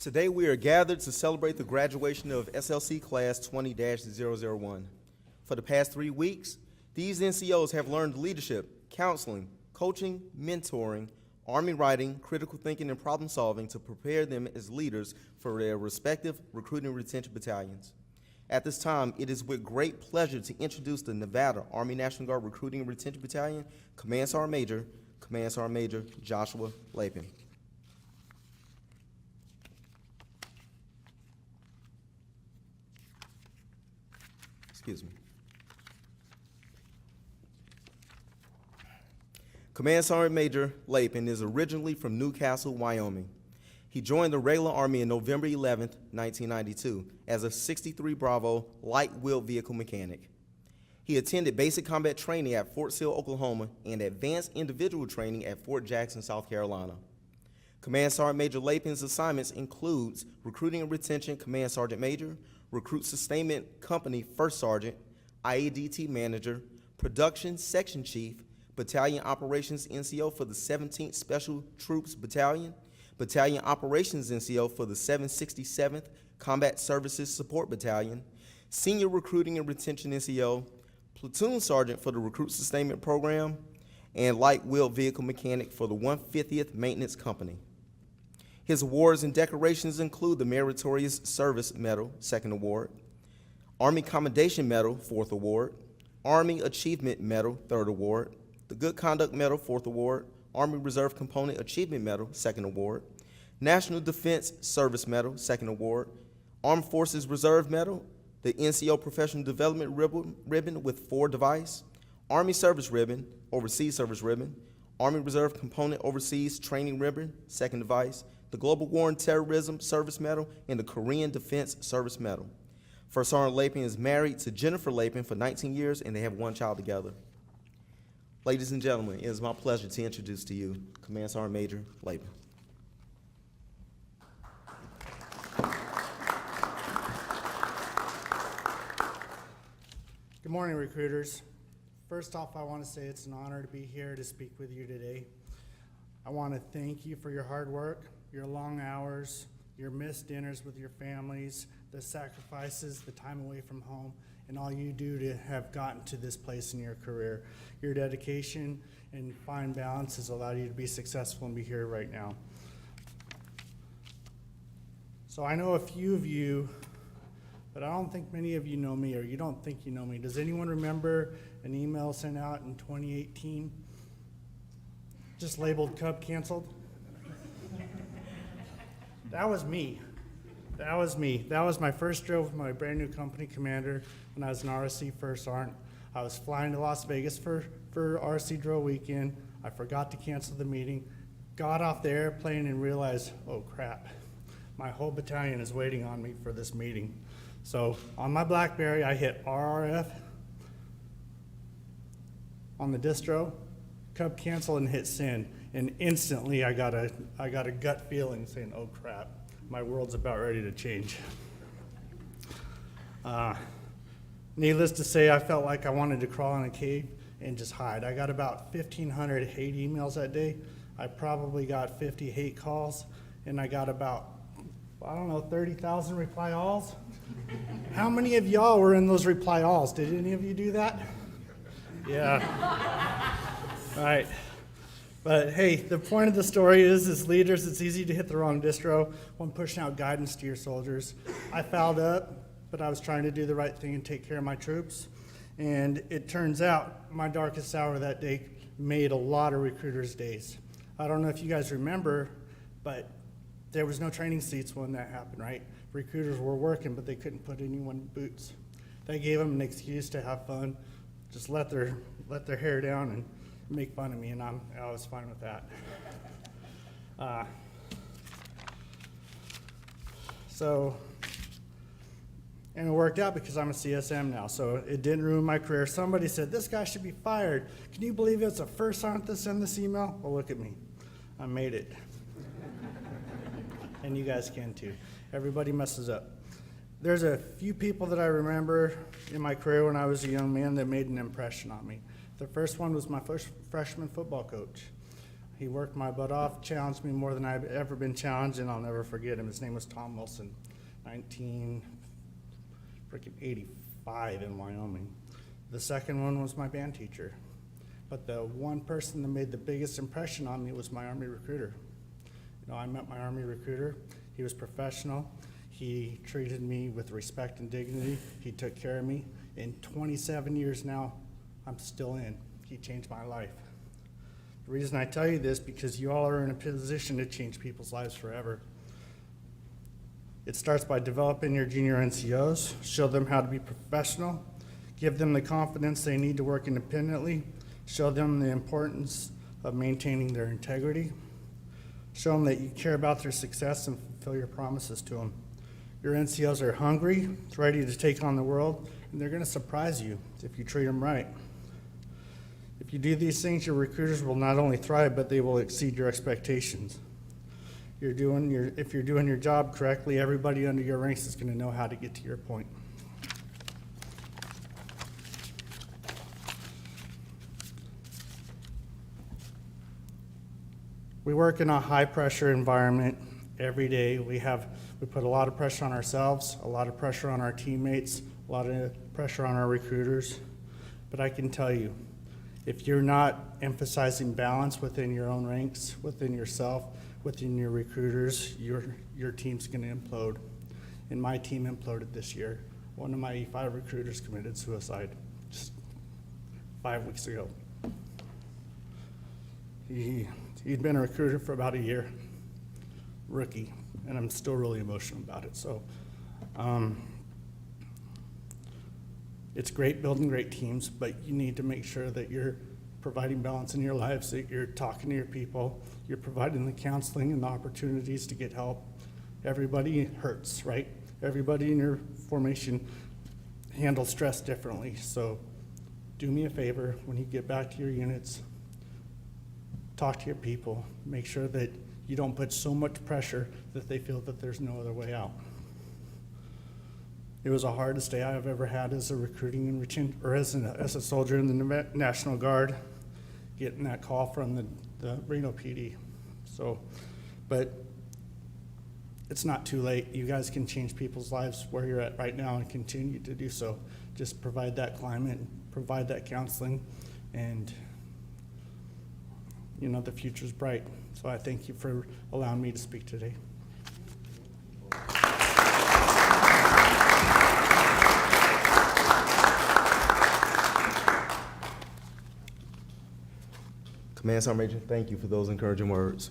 Today we are gathered to celebrate the graduation of SLC Class 20-001. For the past 3 weeks, these NCOs have learned leadership, counseling, coaching, mentoring, Army writing, critical thinking, and problem solving to prepare them as leaders for their respective recruiting and retention battalions. At this time, it is with great pleasure to introduce the Nevada Army National Guard Recruiting and Retention Battalion, Command Sergeant Major Joshua Lappin. Excuse me. Command Sergeant Major Lappin is originally from Newcastle, Wyoming. He joined the regular Army on November 11, 1992, as a 63 Bravo light wheeled vehicle mechanic. He attended basic combat training at Fort Sill, Oklahoma, and advanced individual training at Fort Jackson, South Carolina. Command Sergeant Major Lappin's assignments includes recruiting and retention Command Sergeant Major, recruit sustainment company First Sergeant, IADT Manager, production Section Chief, Battalion Operations NCO for the 17th Special Troops Battalion, Battalion Operations NCO for the 767th Combat Services Support Battalion, Senior Recruiting and Retention NCO, Platoon Sergeant for the Recruit Sustainment Program, and Light Wheeled Vehicle Mechanic for the 150th Maintenance Company. His awards and decorations include the Meritorious Service Medal, 2nd Award, Army Commendation Medal, 4th Award, Army Achievement Medal, 3rd Award, the Good Conduct Medal, 4th Award, Army Reserve Component Achievement Medal, 2nd Award, National Defense Service Medal, 2nd Award, Armed Forces Reserve Medal, the NCO Professional Development Ribbon with 4 device, Army Service Ribbon, Overseas Service Ribbon, Army Reserve Component Overseas Training Ribbon, 2nd device, the Global War and Terrorism Service Medal, and the Korean Defense Service Medal. First Sergeant Lappin is married to Jennifer Lappin for 19 years, and they have 1 child together. Ladies and gentlemen, it is my pleasure to introduce to you Command Sergeant Major Lappin. Good morning, recruiters. First off, I want to say it's an honor to be here to speak with you today. I want to thank you for your hard work, your long hours, your missed dinners with your families, the sacrifices, the time away from home, and all you do to have gotten to this place in your career. Your dedication and fine balance has allowed you to be successful and be here right now. So I know a few of you, but I don't think many of you know me, or you don't think you know me. Does anyone remember an email sent out in 2018, just labeled Cub canceled? That was me. That was me. That was my first drill with my brand new company commander when I was an RSC First Sergeant. I was flying to Las Vegas for RSC drill weekend. I forgot to cancel the meeting, got off the airplane and realized, oh crap, my whole battalion is waiting on me for this meeting. So on my BlackBerry, I hit RRF on the distro, Cub cancel, and hit send. And instantly I got a gut feeling saying, oh crap, my world's about ready to change. Needless to say, I felt like I wanted to crawl in a cave and just hide. I got about 1,500 hate emails that day. I probably got 50 hate calls, and I got about, 30,000 reply alls. How many of y'all were in those reply alls? Did any of you do that? Yeah. All right. But hey, the point of the story is, as leaders, it's easy to hit the wrong distro when pushing out guidance to your soldiers. I fouled up, but I was trying to do the right thing and take care of my troops. And it turns out my darkest hour that day made a lot of recruiters' days. I don't know if you guys remember, but there was no training seats when that happened, right? Recruiters were working, but they couldn't put anyone in boots. That gave them an excuse to have fun, just let their hair down and make fun of me, and I was fine with that. And it worked out because I'm a CSM now, so it didn't ruin my career. Somebody said, this guy should be fired. Can you believe it's a first sergeant to send this email? Well, look at me. I made it. And you guys can too. Everybody messes up. There's a few people that I remember in my career when I was a young man that made an impression on me. The first one was my first freshman football coach. He worked my butt off, challenged me more than I've ever been challenged, and I'll never forget him. His name was Tom Wilson, 1985 in Wyoming. The second one was my band teacher. But the one person that made the biggest impression on me was my Army recruiter. You know, I met my Army recruiter. He was professional. He treated me with respect and dignity. He took care of me. In 27 years now, I'm still in. He changed my life. The reason I tell you this, because you all are in a position to change people's lives forever. It starts by developing your junior NCOs, show them how to be professional, give them the confidence they need to work independently, show them the importance of maintaining their integrity, show them that you care about their success and fulfill your promises to them. Your NCOs are hungry, ready to take on the world, and they're going to surprise you if you treat them right. If you do these things, your recruiters will not only thrive, but they will exceed your expectations. If you're doing your job correctly, everybody under your ranks is going to know how to get to your point. We work in a high-pressure environment every day. We put a lot of pressure on ourselves, a lot of pressure on our teammates, a lot of pressure on our recruiters. But I can tell you, if you're not emphasizing balance within your own ranks, within yourself, within your recruiters, your team's going to implode. And my team imploded this year. One of my E5 recruiters committed suicide just 5 weeks ago. He'd been a recruiter for about a year, rookie, and I'm still really emotional about it. So it's great building great teams, but you need to make sure that you're providing balance in your lives, that you're talking to your people, you're providing the counseling and the opportunities to get help. Everybody hurts, right? Everybody in your formation handles stress differently. So do me a favor, when you get back to your units, talk to your people, make sure that you don't put so much pressure that they feel that there's no other way out. It was the hardest day I've ever had as a recruiting and as a soldier in the National Guard, getting that call from the Reno PD. So, but it's not too late. You guys can change people's lives where you're at right now and continue to do so. Just provide that climate, provide that counseling, and you know, the future's bright. So I thank you for allowing me to speak today. Command Sergeant Major, thank you for those encouraging words.